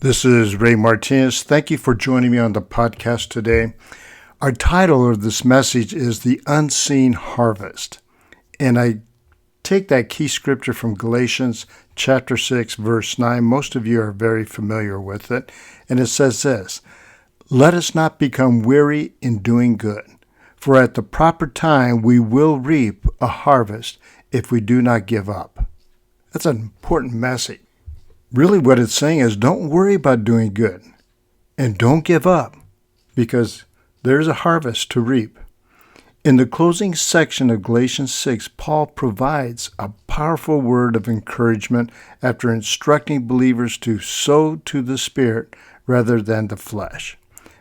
This is Ray Martinez. Thank you for joining me on the podcast today. Our title of this message is The Unseen Harvest. And I take that key scripture from Galatians chapter 6, verse 9. Most of you are very familiar with it. And it says this, "Let us not become weary in doing good, for at the proper time we will reap a harvest if we do not give up." That's an important message. Really what it's saying is don't worry about doing good and don't give up because there's a harvest to reap. In the closing section of Galatians 6, Paul provides a powerful word of encouragement after instructing believers to sow to the Spirit rather than the flesh.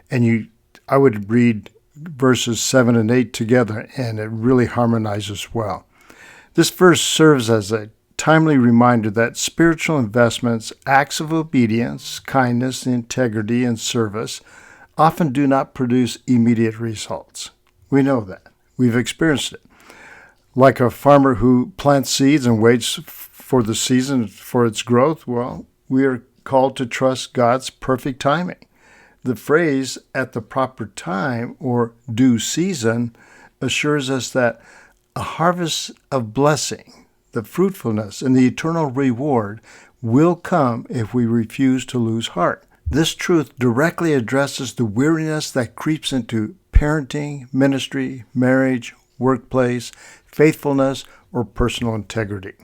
And I would read verses 7 and 8 together, and it really harmonizes well. This verse serves as a timely reminder that spiritual investments, acts of obedience, kindness, integrity, and service often do not produce immediate results. We know that. We've experienced it. Like a farmer who plants seeds and waits for the season for its growth, well, we are called to trust God's perfect timing. The phrase "at the proper time" or "due season" assures us that a harvest of blessing, the fruitfulness, and the eternal reward will come if we refuse to lose heart. This truth directly addresses the weariness that creeps into parenting, ministry, marriage, workplace, faithfulness, or personal integrity.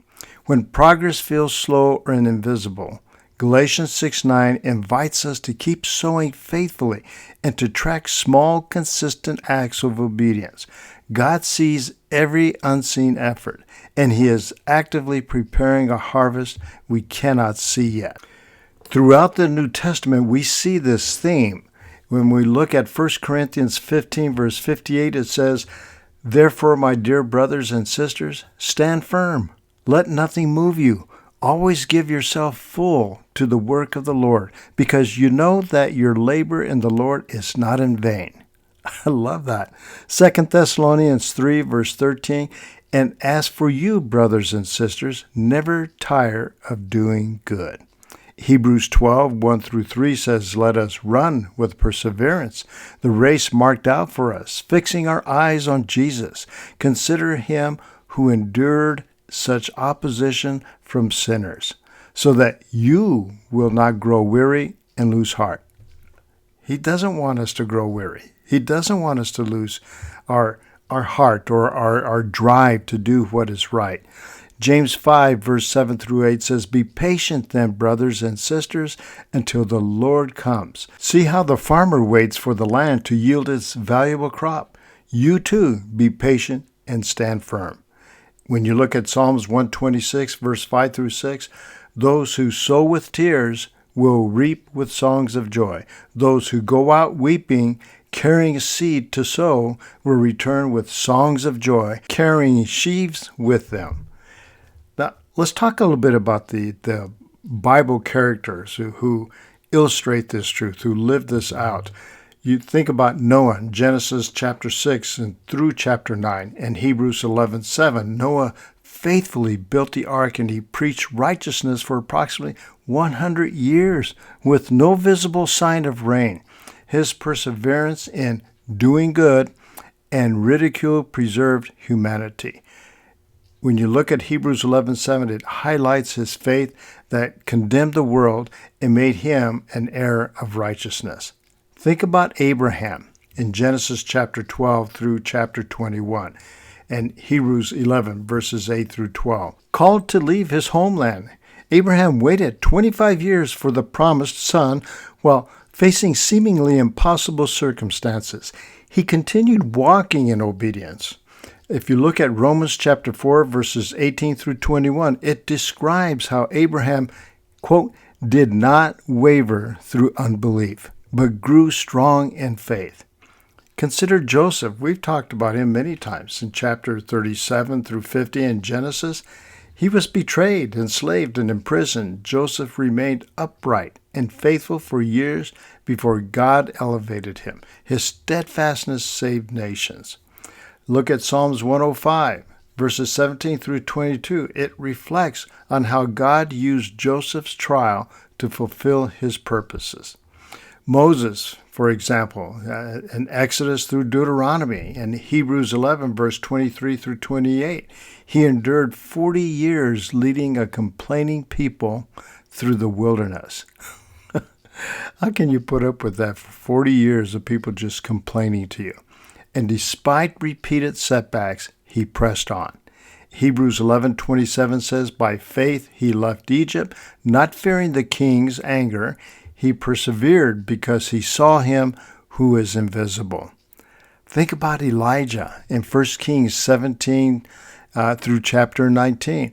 When progress feels slow or invisible, Galatians 6:9 invites us to keep sowing faithfully and to track small, consistent acts of obedience. God sees every unseen effort, and He is actively preparing a harvest we cannot see yet. Throughout the New Testament, we see this theme. When we look at 1 Corinthians 15, verse 58, it says, "Therefore, my dear brothers and sisters, stand firm. Let nothing move you. Always give yourself full to the work of the Lord, because you know that your labor in the Lord is not in vain." I love that. 2 Thessalonians 3, verse 13, "And as for you, brothers and sisters, never tire of doing good." Hebrews 12, 1 through 3 says, "Let us run with perseverance the race marked out for us, fixing our eyes on Jesus. Consider Him who endured such opposition from sinners, so that you will not grow weary and lose heart." He doesn't want us to grow weary. He doesn't want us to lose our heart or our drive to do what is right. James 5, verse 7 through 8 says, "Be patient then, brothers and sisters, until the Lord comes. See how the farmer waits for the land to yield its valuable crop. You too, be patient and stand firm." When you look at Psalms 126, verse 5 through 6, "Those who sow with tears will reap with songs of joy. Those who go out weeping, carrying seed to sow, will return with songs of joy, carrying sheaves with them." Now, let's talk a little bit about the Bible characters who illustrate this truth, who live this out. You think about Noah in Genesis chapter 6 and through chapter 9, and Hebrews 11:7. Noah faithfully built the ark, and he preached righteousness for approximately 100 years with no visible sign of rain. His perseverance in doing good and ridicule preserved humanity. When you look at Hebrews 11:7, it highlights his faith that condemned the world and made him an heir of righteousness. Think about Abraham in Genesis chapter 12 through chapter 21 and Hebrews 11 verses 8 through 12. Called to leave his homeland, Abraham waited 25 years for the promised son while facing seemingly impossible circumstances. He continued walking in obedience. If you look at Romans chapter 4 verses 18 through 21, it describes how Abraham, quote, "did not waver through unbelief, but grew strong in faith." Consider Joseph. We've talked about him many times in chapter 37 through 50 in Genesis. He was betrayed, enslaved, and imprisoned. Joseph remained upright and faithful for years before God elevated him. His steadfastness saved nations. Look at Psalms 105, verses 17 through 22. It reflects on how God used Joseph's trial to fulfill his purposes. Moses, for example, in Exodus through Deuteronomy and Hebrews 11, verse 23 through 28, he endured 40 years leading a complaining people through the wilderness. How can you put up with that for 40 years of people just complaining to you? And despite repeated setbacks, he pressed on. Hebrews 11:27 says, "By faith he left Egypt, not fearing the king's anger. He persevered because he saw him who is invisible." Think about Elijah in 1 Kings 17 through chapter 19.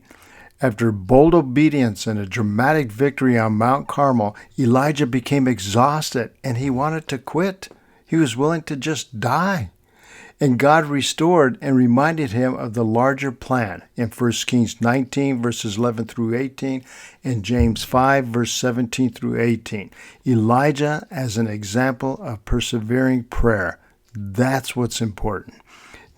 After bold obedience and a dramatic victory on Mount Carmel, Elijah became exhausted and he wanted to quit. He was willing to just die. And God restored and reminded him of the larger plan in 1 Kings 19, verses 11 through 18, and James 5, verse 17 through 18. Elijah as an example of persevering prayer. That's what's important.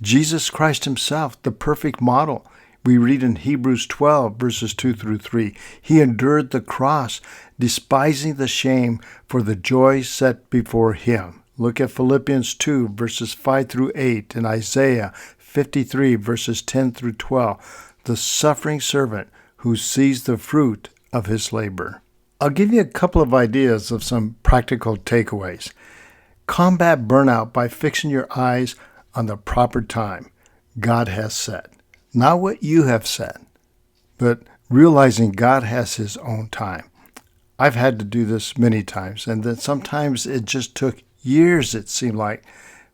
Jesus Christ himself, the perfect model. We read in Hebrews 12, verses 2 through 3. He endured the cross, despising the shame for the joy set before him. Look at Philippians 2, verses 5 through 8, and Isaiah 53, verses 10 through 12. The suffering servant who sees the fruit of his labor. I'll give you a couple of ideas of some practical takeaways. Combat burnout by fixing your eyes on the proper time God has set. Not what you have set, but realizing God has his own time. I've had to do this many times, and then sometimes it just took years, it seemed like,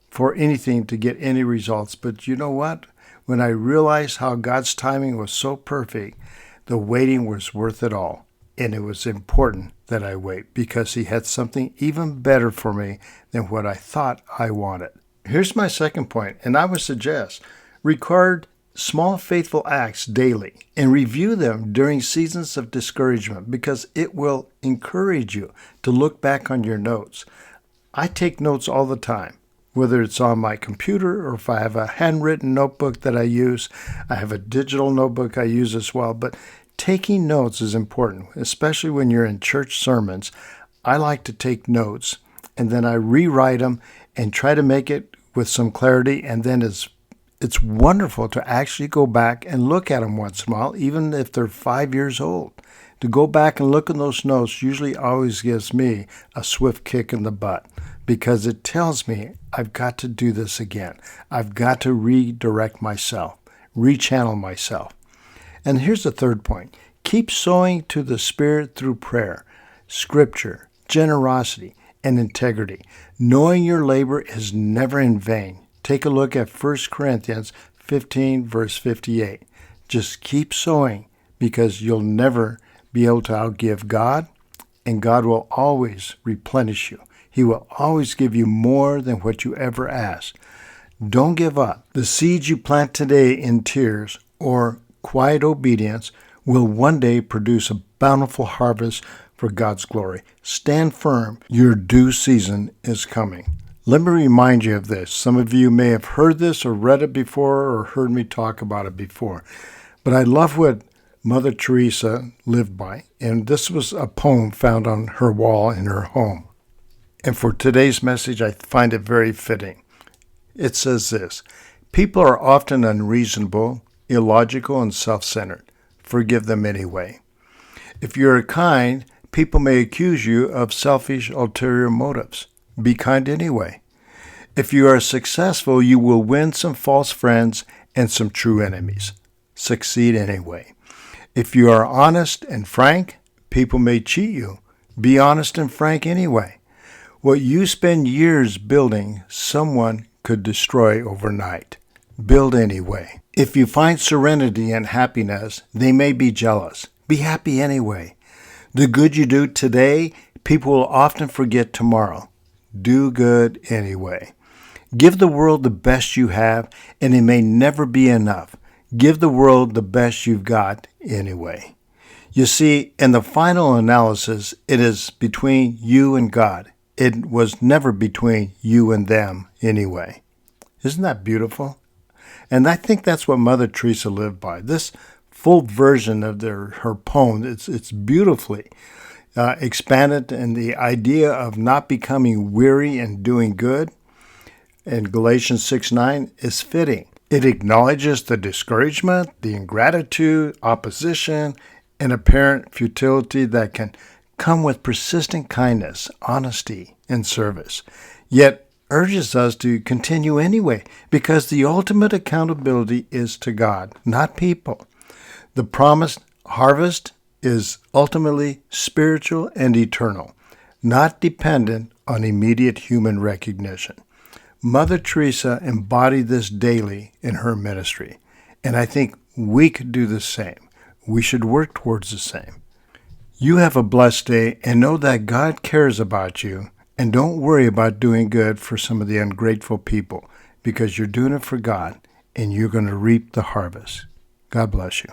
for anything to get any results. But you know what? When I realized how God's timing was so perfect, the waiting was worth it all. And it was important that I wait because he had something even better for me than what I thought I wanted. Here's my second point, and I would suggest record small faithful acts daily and review them during seasons of discouragement because it will encourage you to look back on your notes. I take notes all the time, whether it's on my computer or if I have a handwritten notebook that I use. I have a digital notebook I use as well, but taking notes is important, especially when you're in church sermons. I like to take notes and then I rewrite them and try to make it with some clarity, and then it's wonderful to actually go back and look at them once in a while, even if they're 5 years old. To go back and look at those notes usually always gives me a swift kick in the butt because it tells me I've got to do this again. I've got to redirect myself, rechannel myself. And here's the third point. Keep sowing to the Spirit through prayer, scripture, generosity, and integrity. Knowing your labor is never in vain. Take a look at 1 Corinthians 15, verse 58. Just keep sowing because you'll never be able to outgive God, and God will always replenish you. He will always give you more than what you ever ask. Don't give up. The seeds you plant today in tears or quiet obedience will one day produce a bountiful harvest for God's glory. Stand firm. Your due season is coming. Let me remind you of this. Some of you may have heard this or read it before or heard me talk about it before. But I love what Mother Teresa lived by. And this was a poem found on her wall in her home. And for today's message, I find it very fitting. It says this: people are often unreasonable, illogical, and self-centered. Forgive them anyway. If you are kind, people may accuse you of selfish, ulterior motives. Be kind anyway. If you are successful, you will win some false friends and some true enemies. Succeed anyway. If you are honest and frank, people may cheat you. Be honest and frank anyway. What you spend years building, someone could destroy overnight. Build anyway. If you find serenity and happiness, they may be jealous. Be happy anyway. The good you do today, people will often forget tomorrow. Do good anyway. Give the world the best you have, and it may never be enough. Give the world the best you've got anyway. You see, in the final analysis, it is between you and God. It was never between you and them anyway. Isn't that beautiful? And I think that's what Mother Teresa lived by. This full version of her poem, it's beautifully. expanded in the idea of not becoming weary in doing good in Galatians 6:9 is fitting. It acknowledges the discouragement, the ingratitude, opposition, and apparent futility that can come with persistent kindness, honesty, and service, yet urges us to continue anyway because the ultimate accountability is to God, not people. The promised harvest is ultimately spiritual and eternal, not dependent on immediate human recognition. Mother Teresa embodied this daily in her ministry, and I think we could do the same. We should work towards the same. You have a blessed day and know that God cares about you, and don't worry about doing good for some of the ungrateful people because you're doing it for God and you're going to reap the harvest. God bless you.